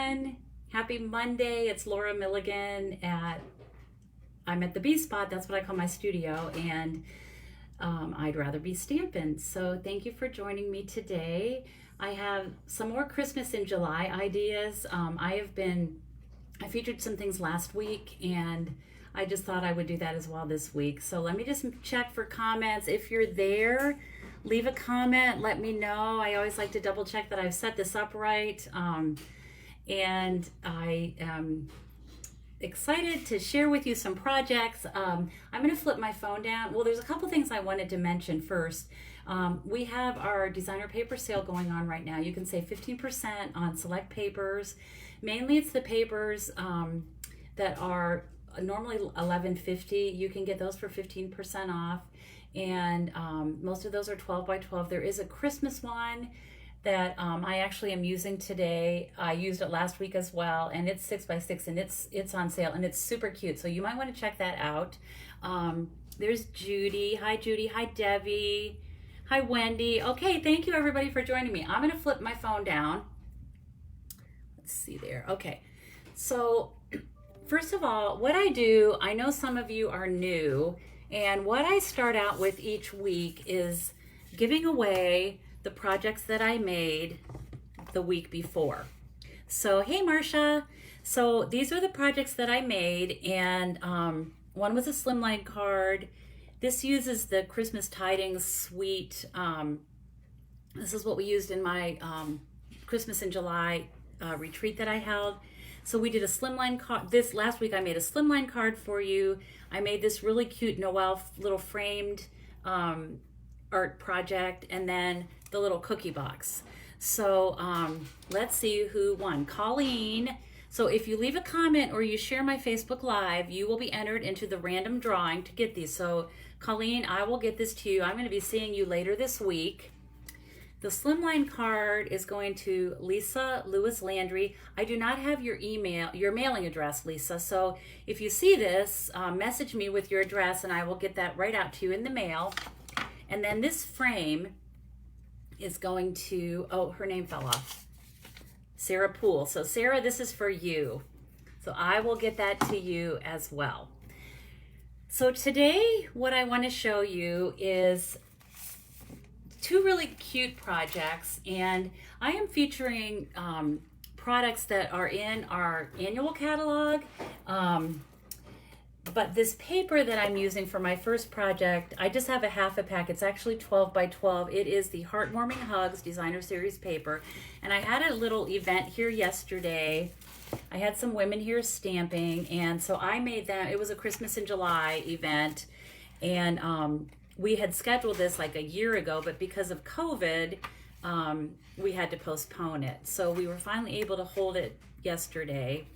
everyone. Happy Monday. It's Laura Milligan I'm at the B Spot. That's what I call my studio, and I'd rather be stamping. So thank you for joining me today. I have some more Christmas in July ideas. I featured some things last week, and I just thought I would do that as well this week. So let me just check for comments. If you're there, leave a comment, let me know. I always like to double check that I've set this up right. And I am excited to share with you some projects. I'm going to flip my phone down. Well, there's a couple things I wanted to mention first. We have our designer paper sale going on right now. You can save 15% on select papers. Mainly it's the papers that are normally $11.50. You can get those for 15% off. And most of those are 12 by 12. There is a Christmas one that I actually am using today. I used it last week as well, and it's 6 by 6, and it's on sale, and it's super cute. So you might want to check that out. There's Judy. Hi, Judy. Hi, Debbie. Hi, Wendy. Okay, thank you everybody for joining me. I'm going to flip my phone down. Let's see there. Okay, so first of all, what I do, I know some of you are new, and what I start out with each week is giving away the projects that I made the week before. So, hey Marcia. So these are the projects that I made, and one was a slimline card. This uses the Christmas Tidings suite. This is what we used in my Christmas in July retreat that I held. So we did a slimline card. This last week I made a slimline card for you. I made this really cute Noel little framed art project, and then the little cookie box. So let's see who won. Colleen. So if you leave a comment or you share my Facebook Live, you will be entered into the random drawing to get these. So Colleen, I will get this to you. I'm going to be seeing you later this week. The slimline card is going to Lisa Lewis Landry. I do not have your mailing address, Lisa. So if you see this, message me with your address and I will get that right out to you in the mail. And then this frame is going to, oh, her name fell off. Sarah Poole. So Sarah, this is for you. So I will get that to you as well. So today, what I want to show you is two really cute projects, and I am featuring products that are in our annual catalog. But this paper that I'm using for my first project, I just have a half a pack. It's actually 12 by 12. It is the Heartwarming Hugs Designer Series paper. And I had a little event here yesterday. I had some women here stamping, and so I made them. It was a Christmas in July event, and we had scheduled this like a year ago, but because of COVID, we had to postpone it. So we were finally able to hold it yesterday.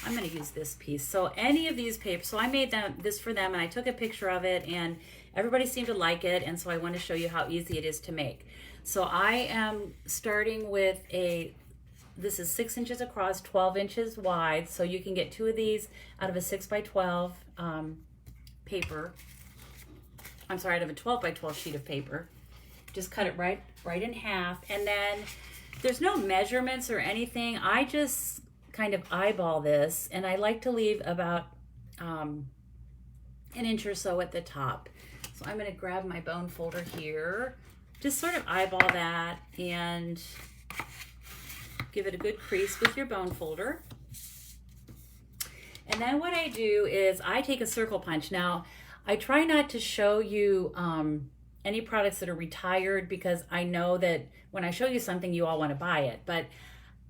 I'm going to use this piece. So any of these papers, so I made this for them, and I took a picture of it, and everybody seemed to like it, and so I want to show you how easy it is to make. So I am starting with this is 6 inches across, 12 inches wide, so you can get two of these out of a 6 by 12 paper. I'm sorry, out of a 12 by 12 sheet of paper. Just cut it right in half, and then there's no measurements or anything. I just kind of eyeball this, and I like to leave about an inch or so at the top. So I'm going to grab my bone folder here, just sort of eyeball that and give it a good crease with your bone folder. And then what I do is I take a circle punch. Now I try not to show you any products that are retired, because I know that when I show you something you all want to buy it, but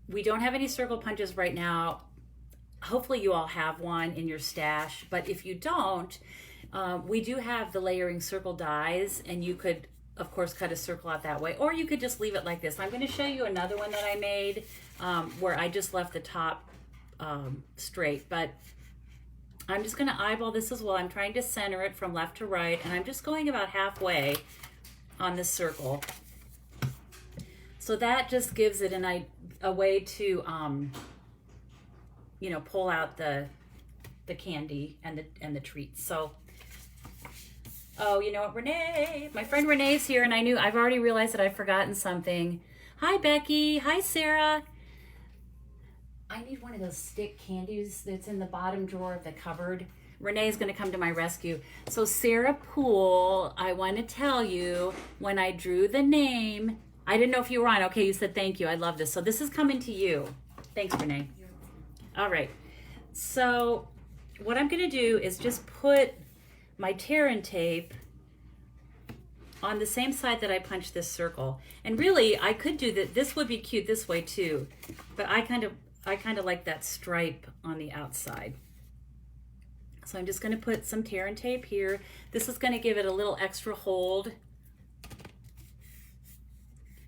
we don't have any circle punches right now. Hopefully you all have one in your stash, but if you don't, we do have the layering circle dies, and you could of course cut a circle out that way, or you could just leave it like this. I'm going to show you another one that I made where I just left the top straight, but I'm just going to eyeball this as well. I'm trying to center it from left to right, and I'm just going about halfway on this circle. So that just gives it a way to, you know, pull out the candy and the treats. So, oh, you know what, Renee, my friend Renee's here, and I've already realized that I've forgotten something. Hi, Becky. Hi, Sarah. I need one of those stick candies that's in the bottom drawer of the cupboard. Renee's going to come to my rescue. So Sarah Poole, I want to tell you, when I drew the name, I didn't know if you were on. Okay, you said thank you. I love this. So this is coming to you. Thanks, Renee. All right. So what I'm going to do is just put my tear and tape on the same side that I punched this circle. And really, I could do that. This would be cute this way too, but I kind of like that stripe on the outside. So I'm just going to put some tear and tape here. This is going to give it a little extra hold.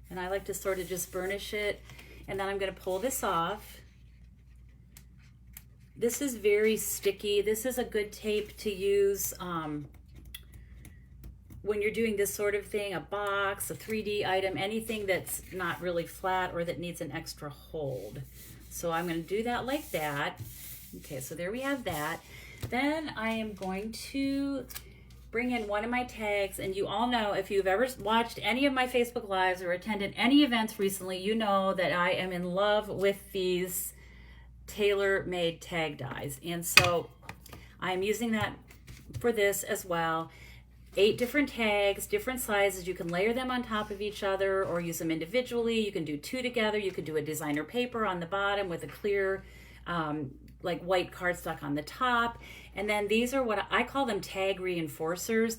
And I like to sort of just burnish it. And then I'm going to pull this off. This is very sticky. This is a good tape to use when you're doing this sort of thing, a box, a 3D item, anything that's not really flat or that needs an extra hold. So I'm going to do that like that. Okay, so there we have that. Then I am going to bring in one of my tags, and you all know, if you've ever watched any of my Facebook Lives or attended any events recently, you know that I am in love with these tailor-made tag dies. And so I'm using that for this as well. 8 different tags, different sizes. You can layer them on top of each other or use them individually. You can do 2 together. You could do a designer paper on the bottom with a clear like white cardstock on the top. And then these are what I call them tag reinforcers.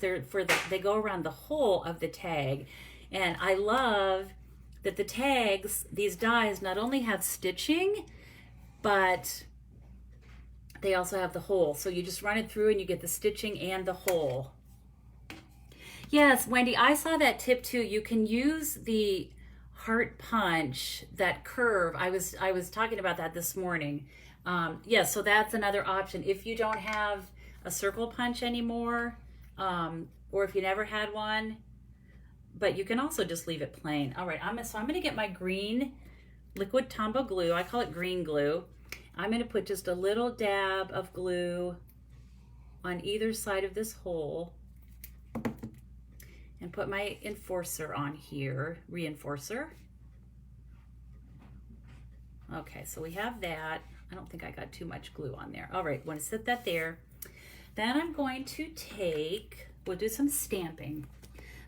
They go around the whole of the tag. And I love that the tags, these dies, not only have stitching, but they also have the hole. So you just run it through and you get the stitching and the hole. Yes, Wendy, I saw that tip too. You can use the heart punch, that curve. I was talking about that this morning. Yes, so that's another option. If you don't have a circle punch anymore, or if you never had one, but you can also just leave it plain. All right, so I'm gonna get my green liquid Tombow glue. I call it green glue. I'm gonna put just a little dab of glue on either side of this hole and put my enforcer on here, reinforcer. Okay, so we have that. I don't think I got too much glue on there. All right, want to set that there. Then I'm going to we'll do some stamping.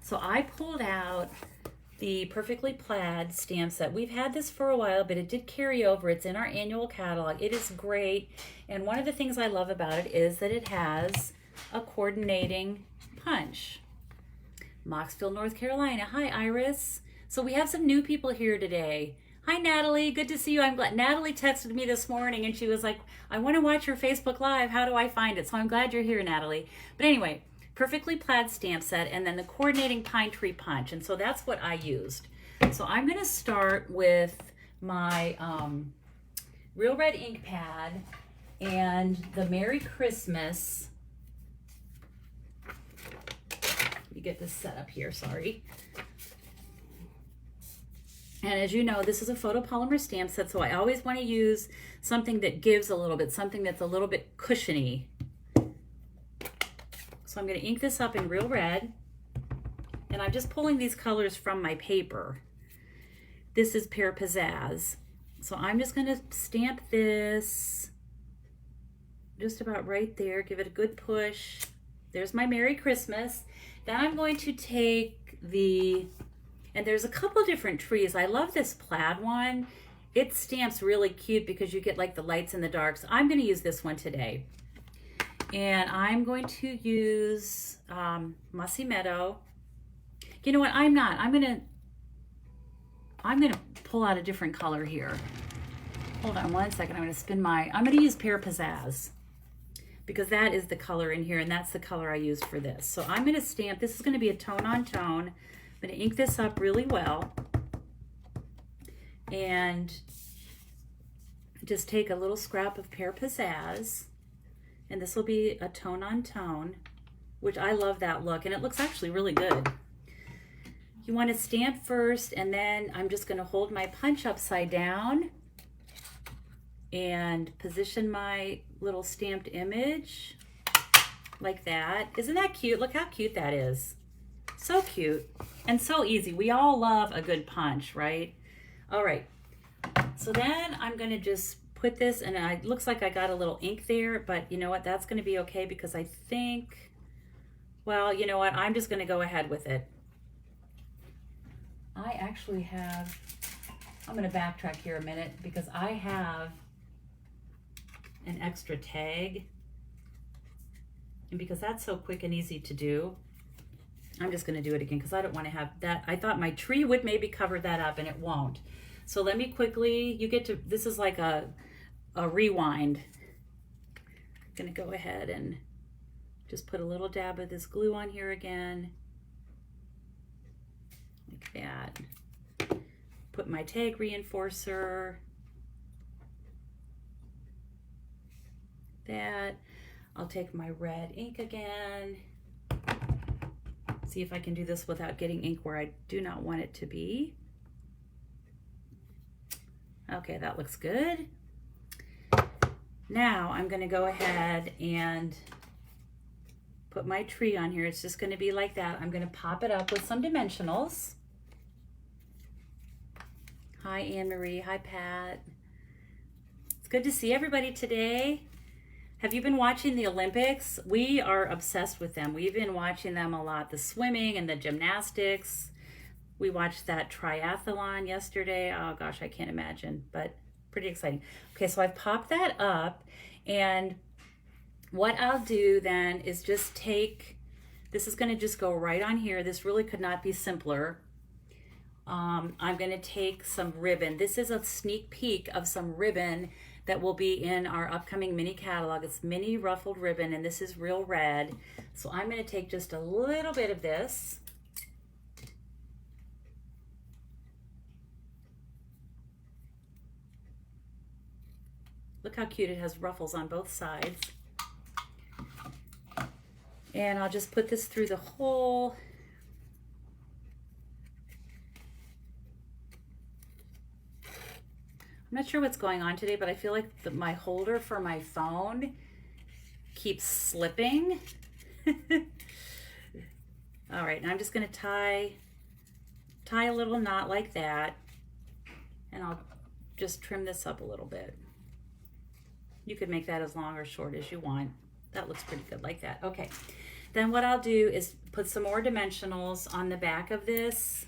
So I pulled out the Perfectly Plaid stamp set. We've had this for a while, but it did carry over. It's in our annual catalog. It is great. And one of the things I love about it is that it has a coordinating punch. Moxville, North Carolina. Hi, Iris. So we have some new people here today. Hi, Natalie. Good to see you. I'm glad. Natalie texted me this morning and she was like, I want to watch your Facebook Live. How do I find it? So I'm glad you're here, Natalie. But anyway, Perfectly Plaid stamp set and then the coordinating pine tree punch. And so that's what I used. So I'm going to start with my Real Red ink pad and the Merry Christmas. Let me get this set up here, sorry. And as you know, this is a photopolymer stamp set, so I always want to use something that gives a little bit, something that's a little bit cushiony. So I'm going to ink this up in Real Red, and I'm just pulling these colors from my paper. This is Pear Pizzazz. So I'm just going to stamp this just about right there, give it a good push. There's my Merry Christmas. Then I'm going to take and there's a couple different trees. I love this plaid one. It stamps really cute because you get like the lights and the darks. I'm going to use this one today. And I'm going to use Mossy Meadow. You know what? I'm not. I'm going to pull out a different color here. Hold on one second. I'm going to use Pear Pizzazz because that is the color in here and that's the color I used for this. So I'm going to stamp. This is going to be a tone on tone. I'm going to ink this up really well and just take a little scrap of Pear Pizzazz, and this will be a tone on tone, which I love that look, and it looks actually really good. You want to stamp first, and then I'm just going to hold my punch upside down and position my little stamped image like that. Isn't that cute? Look how cute that is. So cute and so easy. We all love a good punch, right? All right. So then I'm going to just put this, and it looks like I got a little ink there, but you know what? That's going to be okay because I think, well, you know what? I'm just going to go ahead with it. I actually have, I'm going to backtrack here a minute because I have an extra tag. And because that's so quick and easy to do, I'm just going to do it again because I don't want to have that. I thought my tree would maybe cover that up, and it won't. So let me quickly, you get to, this is like a rewind. I'm going to go ahead and just put a little dab of this glue on here again. Like that. Put my tag reinforcer. That. I'll take my red ink again. See if I can do this without getting ink where I do not want it to be. Okay, that looks good. Now I'm going to go ahead and put my tree on here. It's just going to be like that. I'm going to pop it up with some dimensionals. Hi, Anne-Marie. Hi, Pat. It's good to see everybody today. Have you been watching the Olympics? We are obsessed with them. We've been watching them a lot. The swimming and the gymnastics. We watched that triathlon yesterday. Oh gosh, I can't imagine, but pretty exciting. Okay, so I've popped that up, and what I'll do then is just take, this is going to just go right on here. This really could not be simpler. I'm going to take some ribbon. This is a sneak peek of some ribbon that will be in our upcoming mini catalog. It's mini ruffled ribbon, and this is real red. So I'm going to take just a little bit of this. Look how cute, it has ruffles on both sides. And I'll just put this through the hole. I'm not sure what's going on today, but I feel like my holder for my phone keeps slipping. All right, now I'm just going to tie a little knot like that, and I'll just trim this up a little bit. You could make that as long or short as you want. That looks pretty good like that. Okay, then what I'll do is put some more dimensionals on the back of this.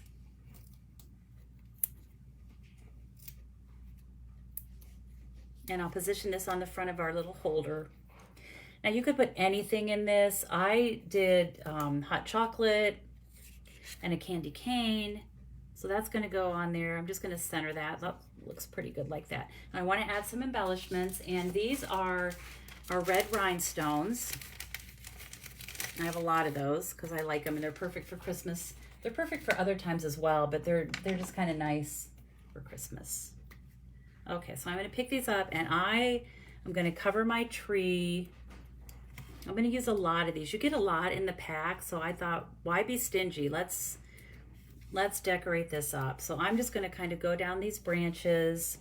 And I'll position this on the front of our little holder. Now you could put anything in this. I did hot chocolate and a candy cane. So that's going to go on there. I'm just going to center that. That looks pretty good like that. And I want to add some embellishments, and these are our red rhinestones. I have a lot of those because I like them, and they're perfect for Christmas. They're perfect for other times as well, but they're just kind of nice for Christmas. Okay, so I'm going to pick these up, and I'm going to cover my tree. I'm going to use a lot of these. You get a lot in the pack, so I thought, why be stingy? Let's decorate this up. So I'm just going to kind of go down these branches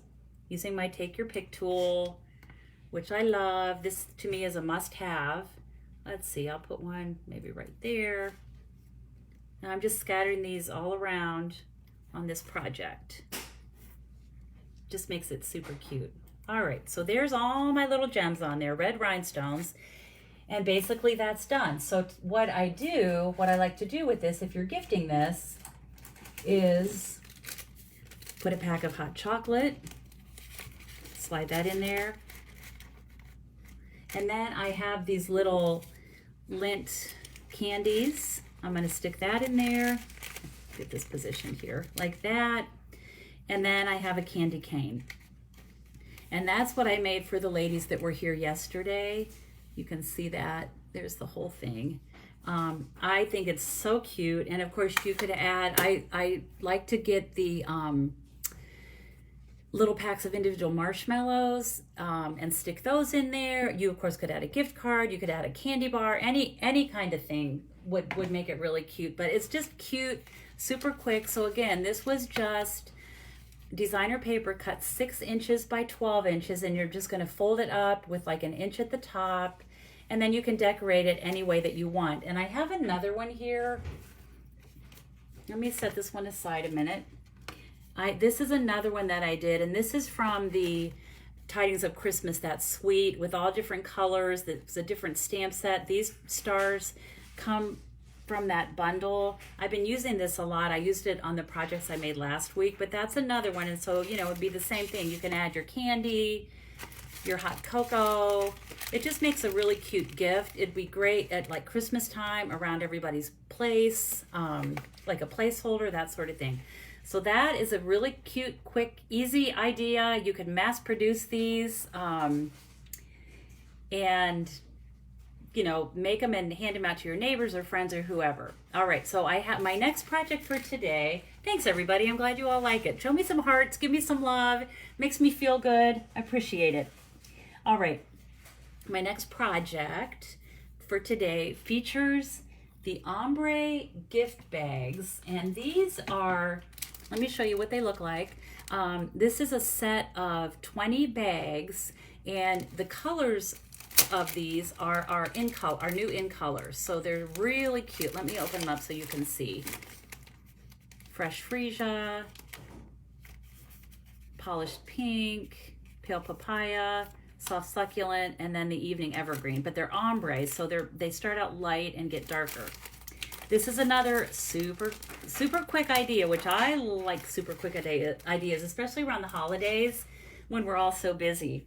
using my Take Your Pick tool, which I love. This to me is a must-have. Let's see, I'll put one maybe right there. Now I'm just scattering these all around on this project. Just makes it super cute. All right, so there's all my little gems on there, red rhinestones, and basically that's done. So what I like to do with this, if you're gifting this, is put a pack of hot chocolate, slide that in there, and then I have these little lint candies. I'm going to stick that in there, get this positioned here like that. And then I have a candy cane. And that's what I made for the ladies that were here yesterday. You can see that. There's the whole thing. I think it's so cute. And of course you could add, I like to get the little packs of individual marshmallows and stick those in there. You of course could add a gift card. You could add a candy bar. Any kind of thing would make it really cute. But it's just cute, super quick. So again, this was just designer paper cut 6 inches by 12 inches, and you're just going to fold it up with like an inch at the top, and then you can decorate it any way that you want. And I have another one here. Let me set this one aside a minute. This is another one that I did, and this is from the Tidings of Christmas, that suite with all different colors. It's a different stamp set. These stars come from that bundle. I've been using this a lot. I used it on the projects I made last week, but that's another one. And so, you know, it'd be the same thing. You can add your candy, your hot cocoa. It just makes a really cute gift. It'd be great at like Christmas time around everybody's place, like a placeholder, that sort of thing. So that is a really cute, quick, easy idea. You can mass produce these and, you know, make them and hand them out to your neighbors or friends or whoever. All right, so I have my next project for today. Thanks, everybody. I'm glad you all like it. Show me some hearts. Give me some love. Makes me feel good. I appreciate it. All right, my next project for today features the ombre gift bags. And these are, let me show you what they look like. This is a set of 20 bags, and the colors of these are our new in colors. So they're really cute. Let me open them up so you can see. Fresh freesia, polished pink, pale papaya, soft succulent, and then the evening evergreen. But they're ombre, so they start out light and get darker. This is another super quick idea, which I like super quick ideas, especially around the holidays when we're all so busy.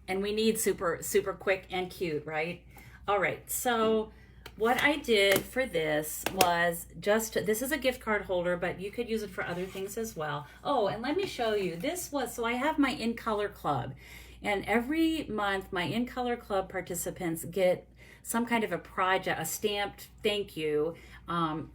And we need super quick and cute, right? All right, so what I did for this was this is a gift card holder, but you could use it for other things as well. Oh, and let me show you. So I have my In Color Club. And every month, my In Color Club participants get some kind of a project, a stamped thank you.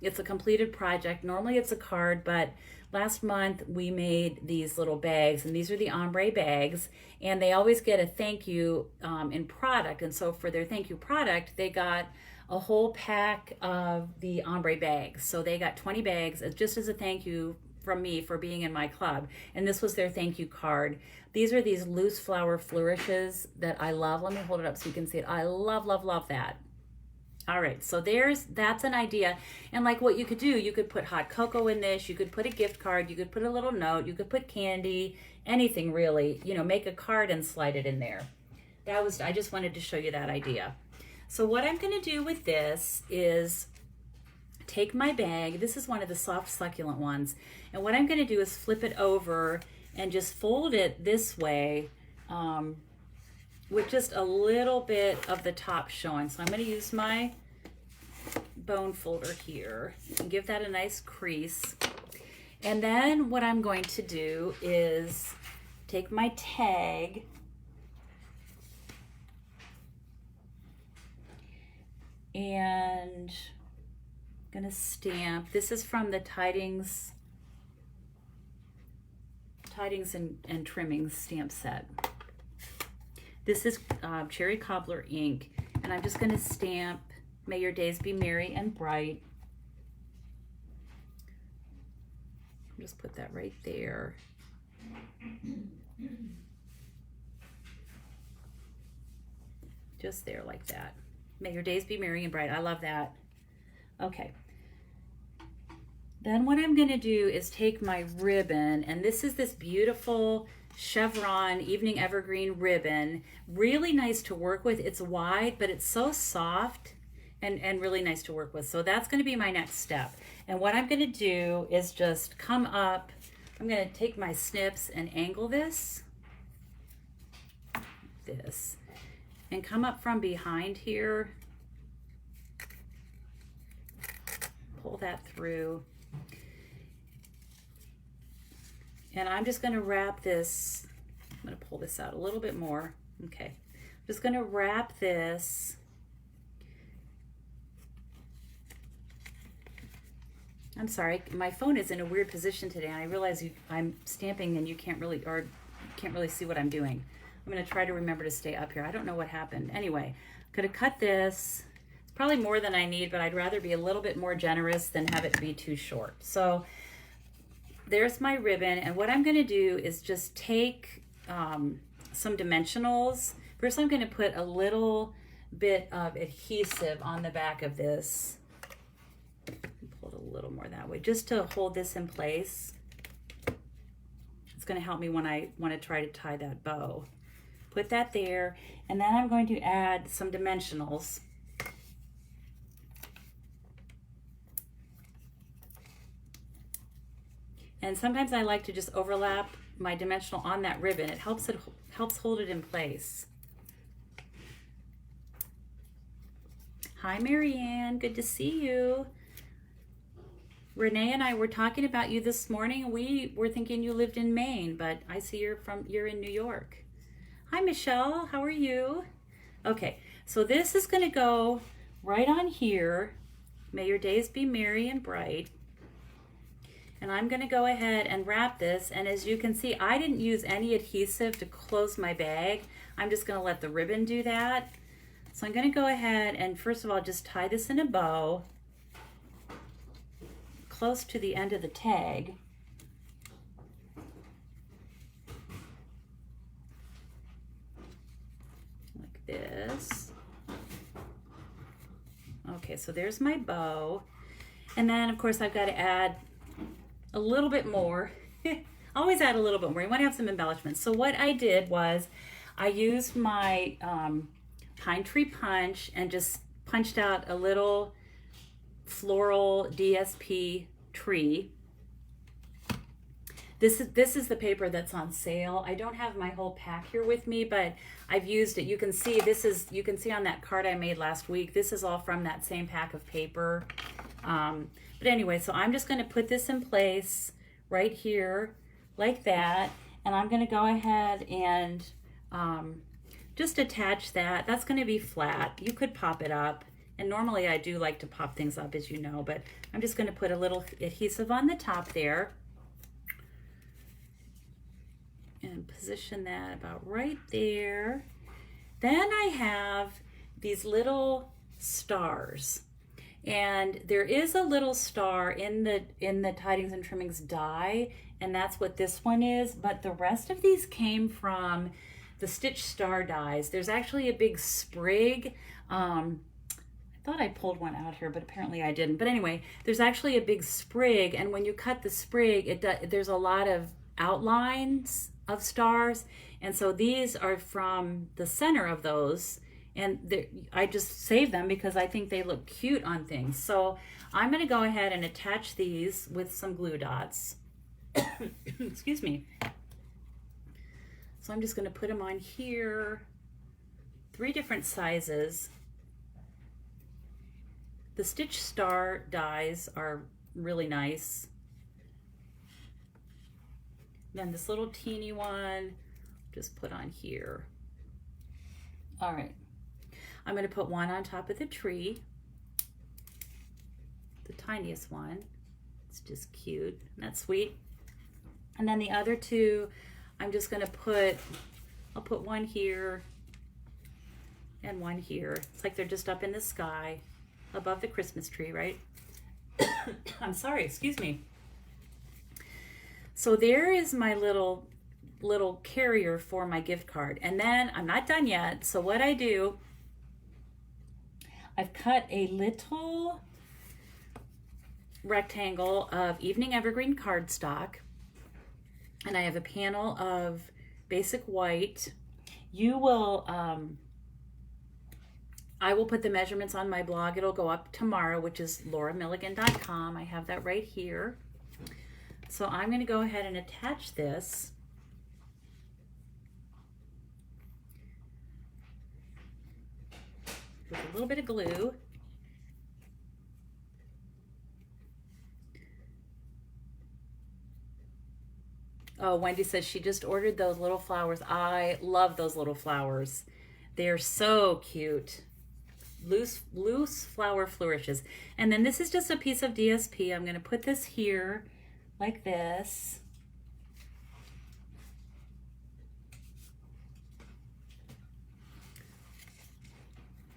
It's a completed project. Normally it's a card, but last month we made these little bags, and these are the ombre bags, and they always get a thank you in product. And so for their thank you product, they got a whole pack of the ombre bags. So they got 20 bags just as a thank you from me for being in my club. And this was their thank you card. These are these loose flower flourishes that I love. Let me hold it up so you can see it. I love, love, love that. All right, so that's an idea. And like what you could do, you could put hot cocoa in this, you could put a gift card, you could put a little note, you could put candy, anything really, you know, make a card and slide it in there. I just wanted to show you that idea. So what I'm gonna do with this is take my bag. This is one of the soft succulent ones. And what I'm gonna do is flip it over and just fold it this way with just a little bit of the top showing. So I'm gonna use my bone folder here and give that a nice crease. And then what I'm going to do is take my tag and I'm gonna stamp. This is from the Tidings and Trimmings stamp set. This is Cherry Cobbler ink, and I'm just gonna stamp, "May your days be merry and bright." Just put that right there. Just there like that. "May your days be merry and bright." I love that. Okay. Then what I'm gonna do is take my ribbon, and this is this beautiful chevron evening evergreen ribbon. Really nice to work with. It's wide, but it's so soft and really nice to work with. So that's gonna be my next step. And what I'm gonna do is just come up, I'm gonna take my snips and angle this, and come up from behind here, pull that through. And I'm just gonna wrap this, I'm gonna pull this out a little bit more. Okay, I'm just gonna wrap this. I'm sorry, my phone is in a weird position today, and I realize I'm stamping and you can't really see what I'm doing. I'm gonna try to remember to stay up here. I don't know what happened. Anyway, I'm gonna cut this. It's probably more than I need, but I'd rather be a little bit more generous than have it be too short. So there's my ribbon, and what I'm gonna do is just take some dimensionals. First, I'm gonna put a little bit of adhesive on the back of this. Pull it a little more that way, just to hold this in place. It's going to help me when I want to try to tie that bow. Put that there, and then I'm going to add some dimensionals. And sometimes I like to just overlap my dimensional on that ribbon. It helps hold it in place. Hi, Marianne, good to see you. Renee and I were talking about you this morning. We were thinking you lived in Maine, but I see you're in New York. Hi, Michelle, how are you? Okay, so this is gonna go right on here. May your days be merry and bright. And I'm gonna go ahead and wrap this, and as you can see, I didn't use any adhesive to close my bag. I'm just gonna let the ribbon do that. So I'm gonna go ahead and first of all, just tie this in a bow close to the end of the tag. Like this. Okay, so there's my bow. And then of course I've got to add a little bit more. Always add a little bit more. You want to have some embellishments. So what I did was I used my pine tree punch and just punched out a little floral DSP tree. This is the paper that's on sale. I don't have my whole pack here with me, but I've used it. You can see you can see on that card I made last week. This is all from that same pack of paper. But anyway, so I'm just going to put this in place right here like that, and I'm going to go ahead and just attach that. That's going to be flat. You could pop it up, and normally I do like to pop things up, as you know, but I'm just going to put a little adhesive on the top there and position that about right there. Then I have these little stars, and there is a little star in the Tidings and Trimmings die, and that's what this one is, but the rest of these came from the Stitch Star dies. There's actually a big sprig. I thought I pulled one out here, but apparently I didn't. But anyway, there's actually a big sprig, and when you cut the sprig, there's a lot of outlines of stars, and so these are from the center of those, and I just saved them because I think they look cute on things. So I'm going to go ahead and attach these with some glue dots. Excuse me. So I'm just going to put them on here, 3 different sizes. The Stitch Star dies are really nice. Then this little teeny one, just put on here. All right, I'm going to put one on top of the tree, the tiniest one. It's just cute, and that's sweet. And then the other 2, I'm just going to I'll put one here and one here. It's like they're just up in the sky above the Christmas tree, right? I'm sorry, excuse me. So there is my little carrier for my gift card. And then I'm not done yet. So what I do, I've cut a little rectangle of Evening Evergreen cardstock, and I have a panel of basic white. You will, I will put the measurements on my blog. It'll go up tomorrow, which is lauramilligan.com. I have that right here. So I'm going to go ahead and attach this. With a little bit of glue. Oh, Wendy says she just ordered those little flowers. I love those little flowers. They're so cute. Loose flower flourishes. And then this is just a piece of DSP. I'm going to put this here like this.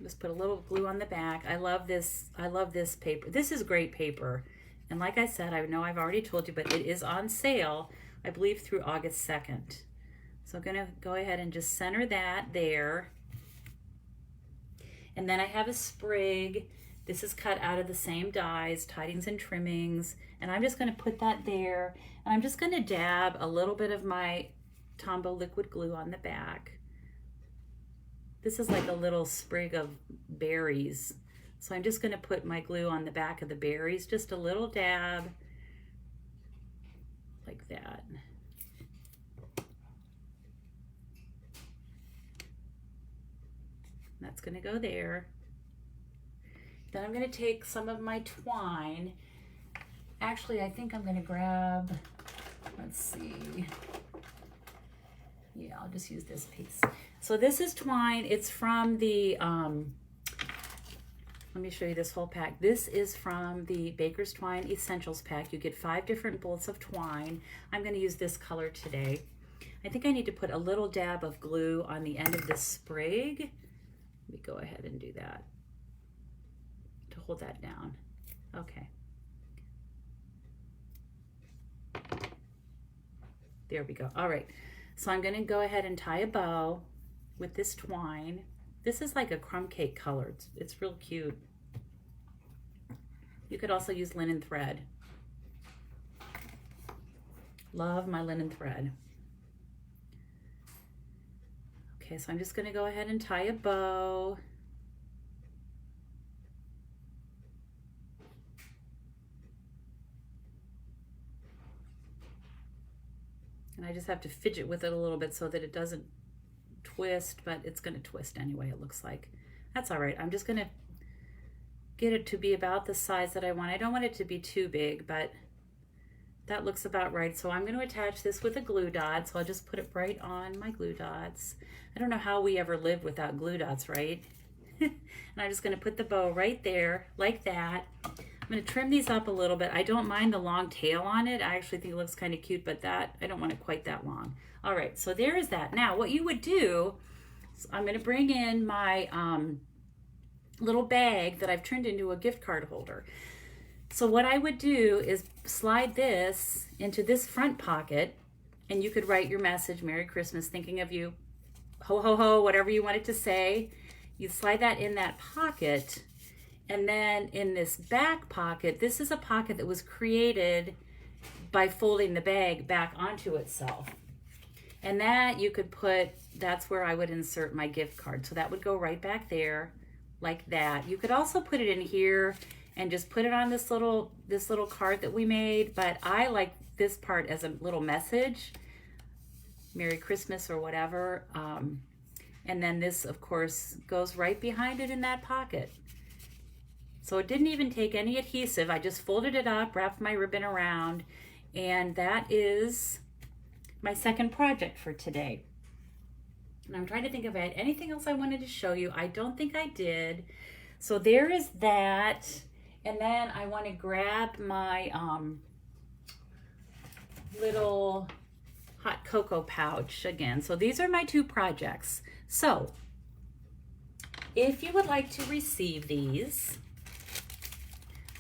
Just put a little glue on the back. I love this paper. This is great paper. And like I said, I know I've already told you, but it is on sale, I believe, through August 2nd. So I'm going to go ahead and just center that there. And then I have a sprig This is cut out of the same dies, tidings and trimmings, and I'm just going to put that there, and I'm just going to dab a little bit of my Tombow liquid glue on the back. This is like a little sprig of berries, so I'm just going to put my glue on the back of the berries, just a little dab like that. That's going to go there. Then I'm going to take some of my twine. Actually, I think I'm going to grab, let's see. Yeah, I'll just use this piece. So this is twine. It's from the, let me show you this whole pack. This is from the Baker's Twine Essentials pack. You get 5 different bolts of twine. I'm going to use this color today. I think I need to put a little dab of glue on the end of this sprig. Let me go ahead and do that to hold that down. Okay. There we go. All right. So I'm going to go ahead and tie a bow with this twine. This is like a crumb cake color. It's real cute. You could also use linen thread. Love my linen thread. Okay, so I'm just going to go ahead and tie a bow. And I just have to fidget with it a little bit so that it doesn't twist, but it's going to twist anyway, it looks like. That's all right. I'm just going to get it to be about the size that I want. I don't want it to be too big, but that looks about right. So I'm going to attach this with a glue dot. So I'll just put it right on my glue dots. I don't know how we ever live without glue dots, right? And I'm just going to put the bow right there like that. I'm going to trim these up a little bit. I don't mind the long tail on it. I actually think it looks kind of cute, but that I don't want it quite that long. All right, so there is that. Now what you would do, I'm going to bring in my little bag that I've turned into a gift card holder. So what I would do is slide this into this front pocket, and you could write your message, Merry Christmas, thinking of you, ho, ho, ho, whatever you wanted to say. You slide that in that pocket, and then in this back pocket, this is a pocket that was created by folding the bag back onto itself. And that you could put, that's where I would insert my gift card. So that would go right back there like that. You could also put it in here and just put it on this little card that we made, but I like this part as a little message, Merry Christmas or whatever. And then this, of course, goes right behind it in that pocket. So it didn't even take any adhesive. I just folded it up, wrapped my ribbon around, and that is my second project for today. And I'm trying to think if I had anything else I wanted to show you. I don't think I did. So there is that. And then I want to grab my little hot cocoa pouch again. So these are my 2 projects. So if you would like to receive these,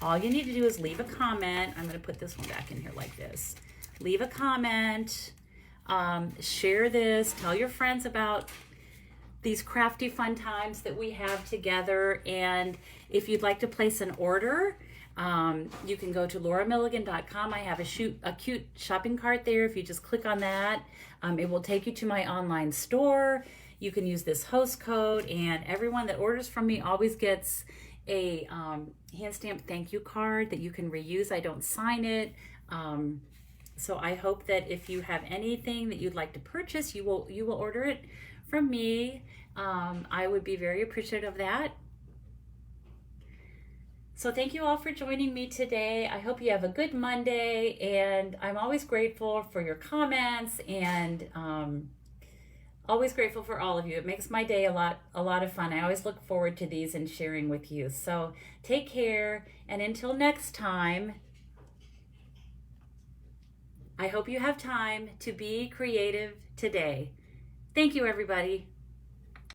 all you need to do is leave a comment. I'm going to put this one back in here like this. Leave a comment, share this, tell your friends about these crafty fun times that we have together. And if you'd like to place an order, you can go to lauramilligan.com. I have a cute shopping cart there. If you just click on that, it will take you to my online store. You can use this host code, and everyone that orders from me always gets a hand stamped thank you card that you can reuse. I don't sign it. So I hope that if you have anything that you'd like to purchase, you will order it from me. I would be very appreciative of that. So thank you all for joining me today. I hope you have a good Monday, and I'm always grateful for your comments, and always grateful for all of you. It makes my day a lot of fun. I always look forward to these and sharing with you. So take care, and until next time, I hope you have time to be creative today. Thank you, everybody.